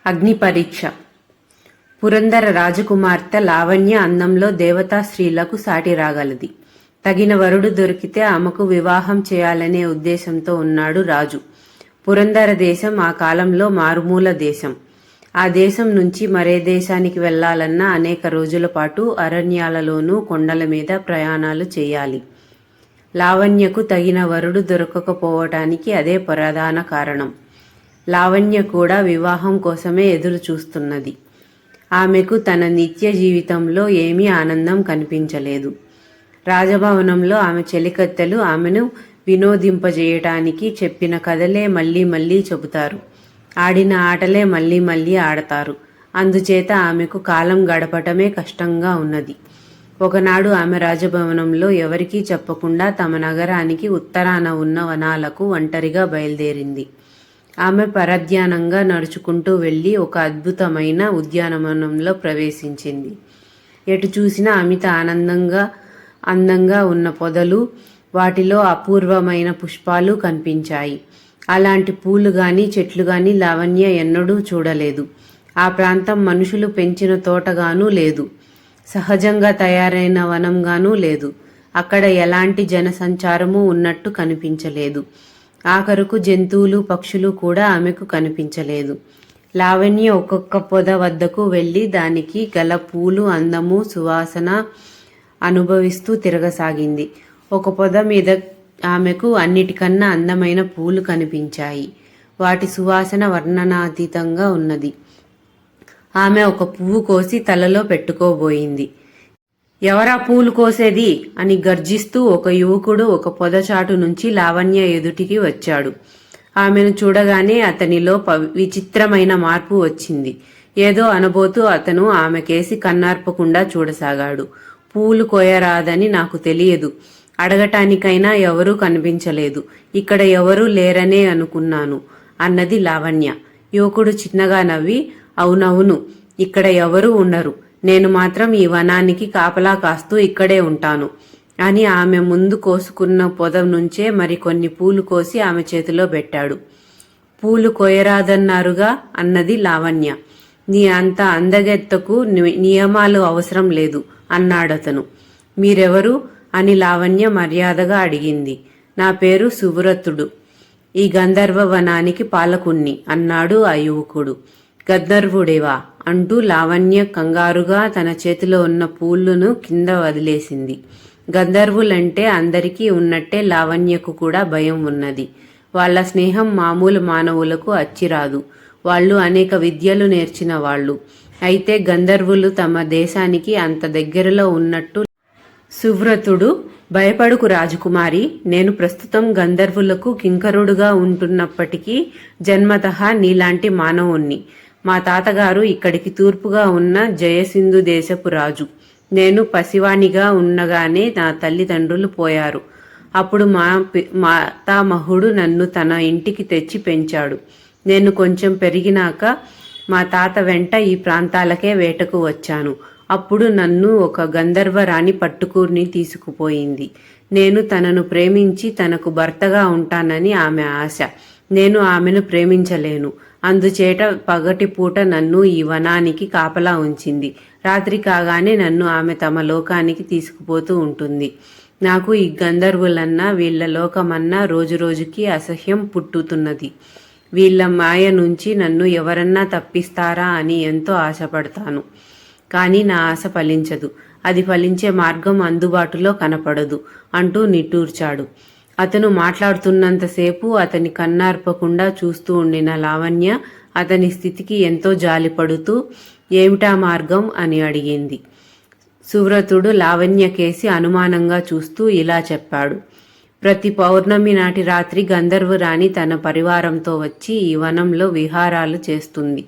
అగ్ని పరీక్ష. పురందర రాజకుమార్తె లావణ్య అందంలో దేవతా స్త్రీలకు సాటి రాగలది. తగిన వరుడు దొరికితే ఆమెకు వివాహం చేయాలనే ఉద్దేశంతో ఉన్నాడు రాజు. పురందర దేశం ఆ కాలంలో మారుమూల దేశం. ఆ దేశం నుంచి మరే దేశానికి వెళ్లాలన్నా అనేక రోజుల పాటు అరణ్యాలలోనూ కొండల మీద ప్రయాణాలు చేయాలి. లావణ్యకు తగిన వరుడు దొరకకపోవటానికి అదే ప్రధాన కారణం. లావణ్య కూడా వివాహం కోసమే ఎదురు చూస్తున్నది. ఆమెకు తన నిత్య జీవితంలో ఏమీ ఆనందం కనిపించలేదు. రాజభవనంలో ఆమె చెలికత్తెలు ఆమెను వినోదింపజేయటానికి చెప్పిన కథలే మళ్ళీ మళ్ళీ చెబుతారు. ఆడిన ఆటలే మళ్ళీ మళ్ళీ ఆడతారు. అందుచేత ఆమెకు కాలం గడపటమే కష్టంగా ఉన్నది. ఒకనాడు ఆమె రాజభవనంలో ఎవరికీ చెప్పకుండా తమ నగరానికి ఉత్తరాన ఉన్న వనాలకు ఒంటరిగా బయలుదేరింది. ఆమె పరధ్యానంగా నడుచుకుంటూ వెళ్ళి ఒక అద్భుతమైన ఉద్యానవనంలో ప్రవేశించింది. ఎటు చూసినా అమిత అందంగా ఉన్న పొదలు, వాటిలో అపూర్వమైన పుష్పాలు కనిపించాయి. అలాంటి పూలు గాని చెట్లు గాని లావణ్య ఎన్నడూ చూడలేదు. ఆ ప్రాంతం మనుషులు పెంచిన తోటగానూ లేదు. సహజంగా తయారైన వనంగానూ లేదు. అక్కడ ఎలాంటి జనసంచారము ఉన్నట్టు కనిపించలేదు. ఆఖరుకు జంతువులు పక్షులు కూడా ఆమెకు కనిపించలేదు. లావణ్య ఒక్కొక్క పొద వద్దకు వెళ్ళి దానికి గల పూలు అందము సువాసన అనుభవిస్తూ తిరగసాగింది. ఒక పొద మీద ఆమెకు అన్నిటికన్నా అందమైన పూలు కనిపించాయి. వాటి సువాసన వర్ణనాతీతంగా ఉన్నది. ఆమె ఒక పువ్వు కోసి తలలో పెట్టుకోబోయింది. ఎవరా పూలు కోసేది అని గర్జిస్తూ ఒక యువకుడు ఒక పొదచాటు నుంచి లావణ్య ఎదుటికి వచ్చాడు. ఆమెను చూడగానే అతనిలో విచిత్రమైన మార్పు వచ్చింది. ఏదో అనబోతూ అతను ఆమెకేసి కన్నార్పకుండా చూడసాగాడు. పూలు కోయరాదని నాకు తెలియదు. అడగటానికైనా ఎవరూ కనిపించలేదు. ఇక్కడ ఎవరూ లేరనే అనుకున్నాను అన్నది లావణ్య. యువకుడు చిన్నగా నవ్వి, అవునవును, ఇక్కడ ఎవరూ ఉండరు. నేను మాత్రం ఈ వనానికి కాపలా కాస్తూ ఇక్కడే ఉంటాను అని ఆమె ముందు కోసుకున్న పొద నుంచే మరికొన్ని పూలు కోసి ఆమె చేతిలో పెట్టాడు. పూలు కోయరాదన్నారుగా అన్నది లావణ్య. నీ అంత అందగెత్తకు నియమాలు అవసరం లేదు అన్నాడతను. మీరెవరు అని లావణ్య మర్యాదగా అడిగింది. నా పేరు సువ్రతుడు, ఈ గంధర్వ వనానికి పాలకుణ్ణి అన్నాడు ఆ యువకుడు. గంధర్వుడేవా అంటూ లావణ్య కంగారుగా తన చేతిలో ఉన్న పూలను కింద వదిలేసింది. గంధర్వులంటే అందరికీ ఉన్నట్టే లావణ్యకు కూడా భయం ఉన్నది. వాళ్ళ స్నేహం మామూలు మానవులకు అచ్చిరాదు. వాళ్ళు అనేక విద్యలు నేర్చిన వాళ్ళు. అయితే గంధర్వులు తమ దేశానికి అంత దగ్గరలో ఉన్నట్టు. సువ్రతుడు, భయపడుకు రాజకుమారి, నేను ప్రస్తుతం గంధర్వులకు కింకరుడుగా ఉంటున్నప్పటికీ జన్మతః నీలాంటి మానవుణ్ణి. మా తాతగారు ఇక్కడికి తూర్పుగా ఉన్న జయసింధు దేశపు రాజు. నేను పసివానిగా ఉండగానే నా తల్లిదండ్రులు పోయారు. అప్పుడు మా మాతామహుడు నన్ను తన ఇంటికి తెచ్చి పెంచాడు. నేను కొంచెం పెరిగినాక మా తాత వెంట ఈ ప్రాంతాలకే వేటకు వచ్చాను. అప్పుడు నన్ను ఒక గంధర్వ రాణి పట్టుకుని తీసుకుపోయింది. నేను తనను ప్రేమించి తనకు భర్తగా ఉంటానని ఆమె ఆశ. నేను ఆమెను ప్రేమించలేను. అందుచేత పగటిపూట నన్ను ఈ వనానికి కాపలా ఉంచింది. రాత్రి కాగానే నన్ను ఆమె తమ లోకానికి తీసుకుపోతూ ఉంటుంది. నాకు ఈ గంధర్వులన్నా వీళ్ల లోకమన్నా రోజురోజుకి అసహ్యం పుట్టుతున్నది. వీళ్ల మాయ నుంచి నన్ను ఎవరన్నా తప్పిస్తారా అని ఎంతో ఆశపడతాను. కానీ నా ఆశ ఫలించదు. అది ఫలించే మార్గం అందుబాటులో కనపడదు అంటూ నిట్టూర్చాడు. అతను మాట్లాడుతున్నంతసేపు అతని కన్నార్పకుండా చూస్తూ ఉండిన లావణ్య అతని స్థితికి ఎంతో జాలిపడుతూ ఏమిటా మార్గం అని అడిగింది. సువ్రతుడు లావణ్య కేసి అనుమానంగా చూస్తూ ఇలా చెప్పాడు. ప్రతి పౌర్ణమి నాటి రాత్రి గంధర్వరాణి తన పరివారంతో వచ్చి ఈ వనంలో విహారాలు చేస్తుంది.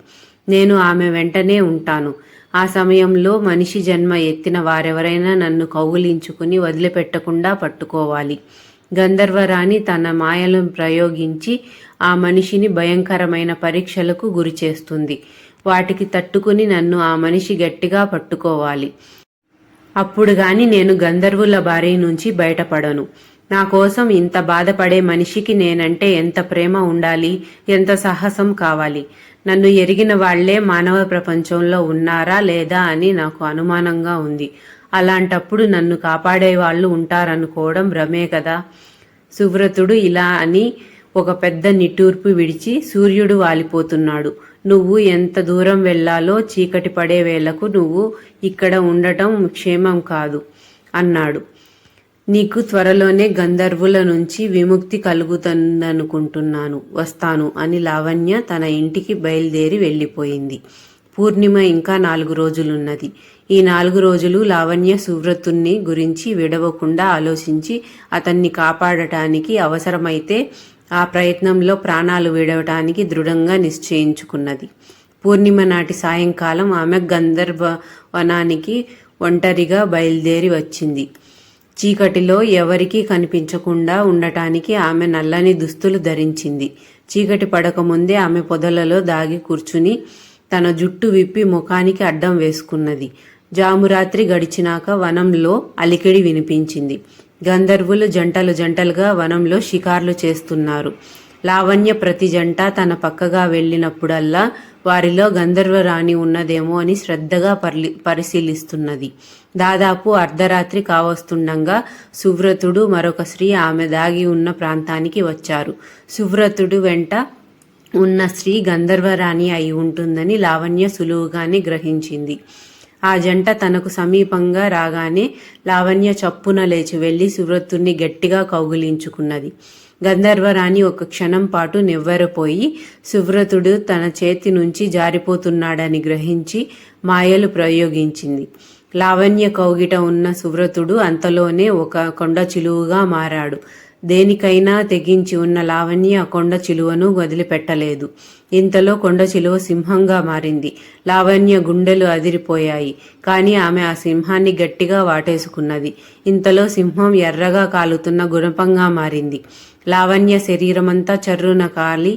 నేను ఆమె వెంటనే ఉంటాను. ఆ సమయంలో మనిషి జన్మ ఎత్తిన వారెవరైనా నన్ను కౌగిలించుకుని వదిలిపెట్టకుండా పట్టుకోవాలి. గంధర్వరాణి తన మాయలను ప్రయోగించి ఆ మనిషిని భయంకరమైన పరీక్షలకు గురి చేస్తుంది. వాటికి తట్టుకుని నన్ను ఆ మనిషి గట్టిగా పట్టుకోవాలి. అప్పుడు గాని నేను గంధర్వుల బారి నుంచి బయటపడను. నా కోసం ఇంత బాధపడే మనిషికి నేనంటే ఎంత ప్రేమ ఉండాలి, ఎంత సాహసం కావాలి. నన్ను ఎరిగిన వాళ్లే మానవ ప్రపంచంలో ఉన్నారా లేదా అని నాకు అనుమానంగా ఉంది. అలాంటప్పుడు నన్ను కాపాడే వాళ్ళు ఉంటారనుకోవడం భ్రమే కదా. సువ్రతుడు ఇలా అని ఒక పెద్ద నిట్టూర్పు విడిచి, సూర్యుడు వాలిపోతున్నాడు. నువ్వు ఎంత దూరం వెళ్లాలో చీకటి పడే వేళకు నువ్వు ఇక్కడ ఉండటం క్షేమం కాదు అన్నాడు. నీకు త్వరలోనే గంధర్వుల నుంచి విముక్తి కలుగుతుందనుకుంటున్నాను, వస్తాను అని లావణ్య తన ఇంటికి బయలుదేరి వెళ్ళిపోయింది. పూర్ణిమ ఇంకా 4 రోజులున్నది. ఈ 4 రోజులు లావణ్య సువ్రతుణ్ణి గురించి విడవకుండా ఆలోచించి అతన్ని కాపాడటానికి, అవసరమైతే ఆ ప్రయత్నంలో ప్రాణాలు విడవటానికి దృఢంగా నిశ్చయించుకున్నది. పూర్ణిమ నాటి సాయంకాలం ఆమె గంధర్వవనానికి ఒంటరిగా బయలుదేరి వచ్చింది. చీకటిలో ఎవరికీ కనిపించకుండా ఉండటానికి ఆమె నల్లని దుస్తులు ధరించింది. చీకటి పడకముందే ఆమె పొదలలో దాగి కూర్చుని తన జుట్టు విప్పి ముఖానికి అడ్డం వేసుకున్నది. జామురాత్రి గడిచినాక వనంలో అలికిడి వినిపించింది. గంధర్వులు జంటలు జంటలుగా వనంలో షికార్లు చేస్తున్నారు. లావణ్య ప్రతి జంట తన పక్కగా వెళ్ళినప్పుడల్లా వారిలో గంధర్వరాణి ఉన్నదేమో అని శ్రద్ధగా పరిశీలిస్తున్నది. దాదాపు అర్ధరాత్రి కావస్తుండగా సువ్రతుడు మరొక స్త్రీ ఆమె దాగి ఉన్న ప్రాంతానికి వచ్చారు. సువ్రతుడు వెంట ఉన్న స్త్రీ గంధర్వరాణి అయి ఉంటుందని లావణ్య సులువుగానే గ్రహించింది. ఆ జంట తనకు సమీపంగా రాగానే లావణ్య చప్పున లేచి వెళ్లి సువ్రతుణ్ణి గట్టిగా కౌగిలించుకున్నది. గంధర్వరాణి ఒక క్షణం పాటు నివ్వెరపోయి సువ్రతుడు తన చేతి నుంచి జారిపోతున్నాడని గ్రహించి మాయలు ప్రయోగించింది. లావణ్య కౌగిట ఉన్న సువ్రతుడు అంతలోనే ఒక కొండ చిలువుగా మారాడు. దేనికైనా తెగించి ఉన్న లావణ్య ఆ కొండ చిలువను వదిలిపెట్టలేదు. ఇంతలో కొండ చిలువ సింహంగా మారింది. లావణ్య గుండెలు అదిరిపోయాయి. కానీ ఆమె ఆ సింహాన్ని గట్టిగా వాటేసుకున్నది. ఇంతలో సింహం ఎర్రగా కాలుతున్న గుణపంగా మారింది. లావణ్య శరీరమంతా చర్రున కాలి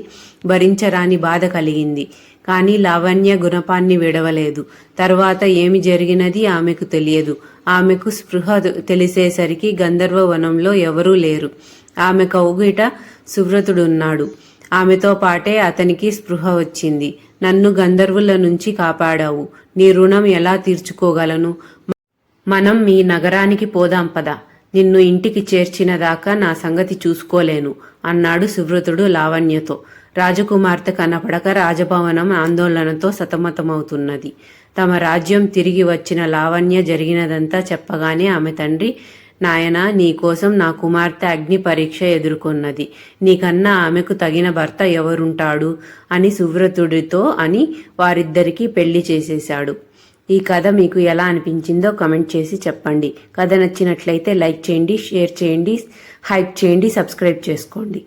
భరించరాని బాధ కలిగింది. కానీ లావణ్య గుణపాన్ని విడవలేదు. తరువాత ఏమి జరిగినది ఆమెకు తెలియదు. ఆమెకు స్పృహ తెలిసేసరికి గంధర్వ వనంలో ఎవరూ లేరు. ఆమె కౌగిట సువ్రతుడున్నాడు. ఆమెతో పాటే అతనికి స్పృహ వచ్చింది. నన్ను గంధర్వుల నుంచి కాపాడావు. నీ రుణం ఎలా తీర్చుకోగలను? మనం మీ నగరానికి పోదాం పద. నిన్ను ఇంటికి చేర్చిన దాకా నా సంగతి చూసుకోలేను అన్నాడు సువ్రతుడు లావణ్యతో. రాజకుమార్తె కనపడక రాజభవనం ఆందోళనతో సతమతమవుతున్నది. తమ రాజ్యం తిరిగి వచ్చిన లావణ్య జరిగినదంతా చెప్పగానే ఆమె తండ్రి, నాయనా, నీకోసం నా కుమార్తె అగ్ని పరీక్ష ఎదుర్కొన్నది. నీకన్నా ఆమెకు తగిన భర్త ఎవరుంటాడు అని సువ్రతుడితో అని వారిద్దరికీ పెళ్లి చేసేశాడు. ఈ కథ మీకు ఎలా అనిపించిందో కమెంట్ చేసి చెప్పండి. కథ నచ్చినట్లయితే లైక్ చేయండి, షేర్ చేయండి, హైప్ చేయండి, సబ్స్క్రైబ్ చేసుకోండి.